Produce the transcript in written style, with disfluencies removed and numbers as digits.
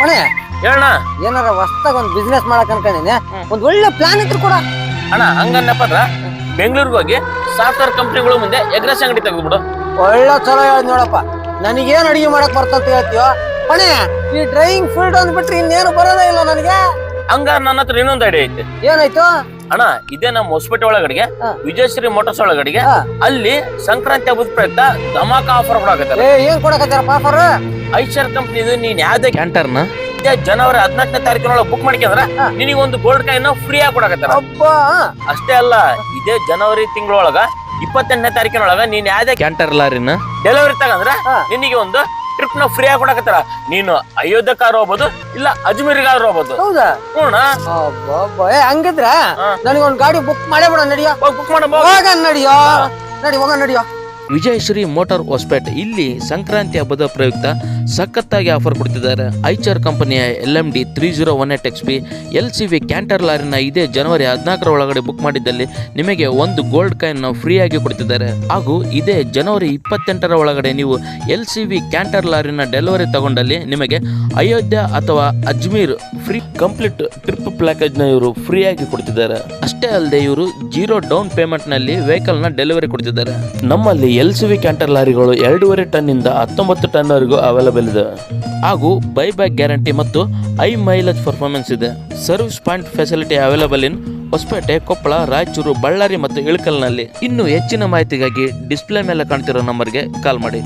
ಅಣ್ಣ ಹೇಳಣ್ಣ. ಏನಾರ ಹೊಸ್ತಾಗ ಒಂದ್ ಬಿಸ್ನೆಸ್ ಮಾಡಕ್ ಅನ್ಕೊಂಡಿನಿ. ಒಂದ್ ಒಳ್ಳೆ ಪ್ಲಾನ್ ಇದ್ರು ಕೂಡ ಅಣ್ಣ ಹಂಗನ್ನಪ್ಪ ಬೆಂಗಳೂರಿಗೆ ಹೋಗಿ ಸಾಫ್ಟ್ವೇರ್ ಕಂಪ್ನಿಗಳು ಮುಂದೆ ಎಗ್ರೆಸ್ ಅಂಗಡಿ ತೆಗೆದ್ಬಿಡು. ಒಳ್ಳೆ ಚಲೋ ಹೇಳ ನೋಡಪ್ಪ. ನನಗೇನ್ ಅಡಿಗೆ ಮಾಡಕ್ ಬರ್ತಂತ ಹೇಳ್ತೀಯೋ ಅಣ್ಣ. ಈ ಡ್ರೈವಿಂಗ್ ಫೀಲ್ಡ್ ಅಂದ್ಬಿಟ್ರೆ ಇನ್ನೇನು ಬರೋದೇ ಇಲ್ಲ ನನಗೆ. ಹಂಗ ನನ್ನ ಹತ್ರ ಇನ್ನೊಂದು ಐಡಿಯಾ ಐತೆ ಏನಾಯ್ತು ಅಣ್ಣ. ಇದೇ ನಮ್ಮ ಹೊಸಪೇಟೆ ಒಳಗಡೆಗೆ ವಿಜಯಶ್ರೀ ಮೋಟರ್ಸ್ ಒಳಗಡೆಗೆ ಅಲ್ಲಿ ಸಂಕ್ರಾಂತಿ ಹಬ್ಬದ ಪ್ರಯುಕ್ತ ಧಮಾಕ ಆಫರ್ ಕೊಡಕತ್ತಾರ. ಏನ್ ಕೊಡಕತ್ತಾರಪ್ಪ ಆಫರ್? ಐಶರ್ ಕಂಪ್ನಿದು ನೀನ್ ಯಾವ್ದೇ ಕ್ಯಾಂಟರ್ನ ಜನವರಿ 14ನೇ ತಾರೀಕಿನೊಳಗೆ ಬುಕ್ ಮಾಡ್ಕೊಂಡ್ರ ನಿನಗೆ ಒಂದು ಗೋಲ್ಡ್ ಕಾಯಿನ್ ಫ್ರೀ ಆಗಿ ಕೊಡಕತ್ತಾರ. ಅಷ್ಟೇ ಅಲ್ಲ, ಇದೇ ಜನವರಿ ತಿಂಗಳೊಳಗ 28ನೇ ತಾರೀಕಿನೊಳಗ ನೀನ್ ಯಾವ್ದೇ ಕ್ಯಾಂಟರ್ ಲಾರಿನ ಡೆಲಿವರಿ ತಗಂದ್ರ ನಿನಗೆ ಒಂದು ಟ್ರಿಪ್ ನ ಫ್ರೀ ಆಗಿ ಕೊಡಕತ್ತಾರ. ನೀನು ಅಯೋಧ್ಯಕಾರ ಹೋಗ್ಬೋದು, ಇಲ್ಲ ಅಜ್ಮೀರ್ಗಾದ್ರೂ ಹೋಗ್ಬೋದು. ಹೌದಾ? ಹಂಗಿದ್ರ ನನಗೊಂದ್ ಗಾಡಿ ಬುಕ್ ಮಾಡೇ ಬಿಡ. ನಡಿಯೋ ಬುಕ್ ಮಾಡ ನಡಿಯೋ ನಡಿಯೋ. ವಿಜಯಶ್ರೀ ಮೋಟಾರ್ ಹೊಸಪೇಟೆ ಇಲ್ಲಿ ಸಂಕ್ರಾಂತಿ ಹಬ್ಬದ ಪ್ರಯುಕ್ತ ಸಖತ್ತಾಗಿ ಆಫರ್ ಕೊಡ್ತಿದ್ದಾರೆ. ಐಚರ್ ಕಂಪನಿಯ LMD 3018 XP LCV ಕ್ಯಾಂಟರ್ ಲಾರಿನ ಇದೇ ಜನವರಿ 14ರ ಒಳಗಡೆ ಬುಕ್ ಮಾಡಿದ್ದಲ್ಲಿ ನಿಮಗೆ ಒಂದು ಗೋಲ್ಡ್ ಕಾಯಿನ್ ಫ್ರೀ ಆಗಿ ಕೊಡ್ತಿದ್ದಾರೆ. ಹಾಗೂ ಇದೇ ಜನವರಿ 28ರ ಒಳಗಡೆ ನೀವು LCV ಕ್ಯಾಂಟರ್ ಲಾರಿನ ಡೆಲಿವರಿ ತಗೊಂಡಲ್ಲಿ ನಿಮಗೆ ಅಯೋಧ್ಯ ಅಥವಾ Ajmer free complete trip package ನ ಇವರು ಫ್ರೀ ಆಗಿ ಕೊಡ್ತಿದ್ದಾರೆ. ಅಷ್ಟೇ ಅಲ್ಲದೆ ಇವರು 0 ಡೌನ್ ಪೇಮೆಂಟ್ ನಲ್ಲಿ ವೆಹಿಕಲ್ ನ ಡೆಲಿವರಿ ಕೊಡ್ತಿದ್ದಾರೆ. ನಮ್ಮಲ್ಲಿ LCV ಕ್ಯಾಂಟರ್ ಲಾರಿಗಳು 2.5 ಟನ್ ಇಂದ 19 ಟನ್ ವರೆಗೂ ಅವೈಲೇಬಲ್ ಇದೆ. ಹಾಗೂ ಬೈಬ್ಯಾಕ್ ಗ್ಯಾರಂಟಿ ಮತ್ತು ಹೈ ಮೈಲೇಜ್ ಪರ್ಫಾರ್ಮೆನ್ಸ್ ಇದೆ. Service point facility available in Hosapete, Koppal, Raichur, Ballari ಮತ್ತು ಇಳಕಲ್ನಲ್ಲಿ. ಇನ್ನು ಹೆಚ್ಚಿನ ಮಾಹಿತಿಗಾಗಿ ಡಿಸ್ಪ್ಲೇ ಮೇಲೆ ಕಾಣ್ತಿರೋ ನಂಬರ್ಗೆ ಕಾಲ್ ಮಾಡಿ.